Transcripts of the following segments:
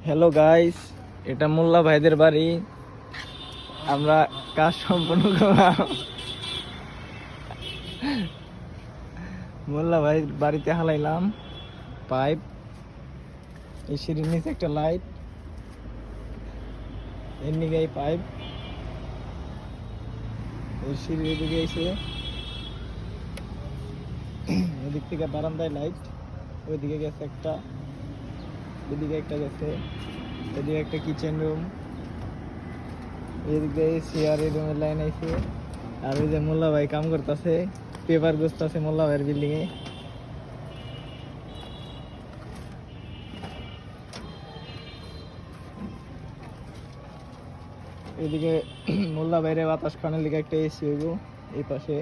Hello guys, এটা মোল্লা ভাইদের বাড়ি। আমরা কাজ সম্পন্ন করলাম। মোল্লা ভাই বাড়িতে হালাইলাম পাইপ। এই সিঁড়ির নিচে একটা লাইট, এর নিচে এই পাইপ, এই সিঁড়ির এদিকে এসে এদিক থেকে বারান্দায় লাইট, ওইদিকে গেছে একটা, এদিকে একটা গেছে, এদিকে একটা কিচেন রুম, এদিকে চেয়ার এই রুমের লাইন আইছে। আর ওই যে মোল্লা ভাই কাম করতেছে, পেপার গুছতেছে মোল্লা ভাইয়ের বিল্ডিং এ। এদিকে মোল্লা ভাইরে বাতাস খানের লিগে একটা এসি হইব এই পাশে।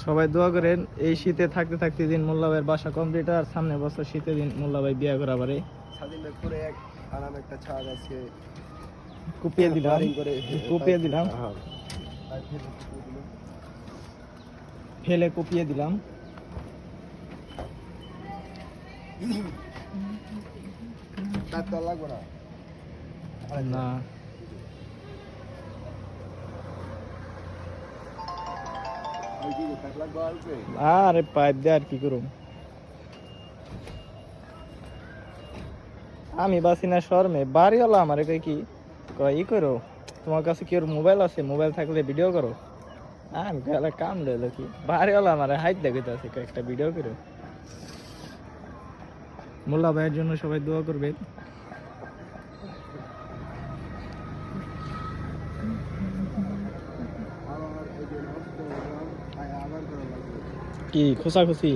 সবাই দোয়া করেন এই শীতে থাকতে থাকতে দিন মোল্লা ভাইয়ের বাসা কমপ্লিট, আর সামনে বছর শীতে দিন মোল্লা ভাই বিয়া করা পারে। কুপিয়ে দিলাম, কুপিয়ে দিলাম, ফেলে কুপিয়ে দিলাম। না আরে পাইপ দিয়ে আর কি করুম, আমি বাসি না শর্মে। বাড়িওয়ালা আমার কি কয় ই করো, তোমার কাছে কি ওর মোবাইল আছে, মোবাইল থাকলে ভিডিও করো। আমি কইলে কাম লইলো কি, বাড়িওয়ালা আমার হাইট দেখাইতে আছে একটা ভিডিও করো। মোল্লা ভাইয়ের জন্য সবাই দোয়া করবে। কি খোসাখুসি?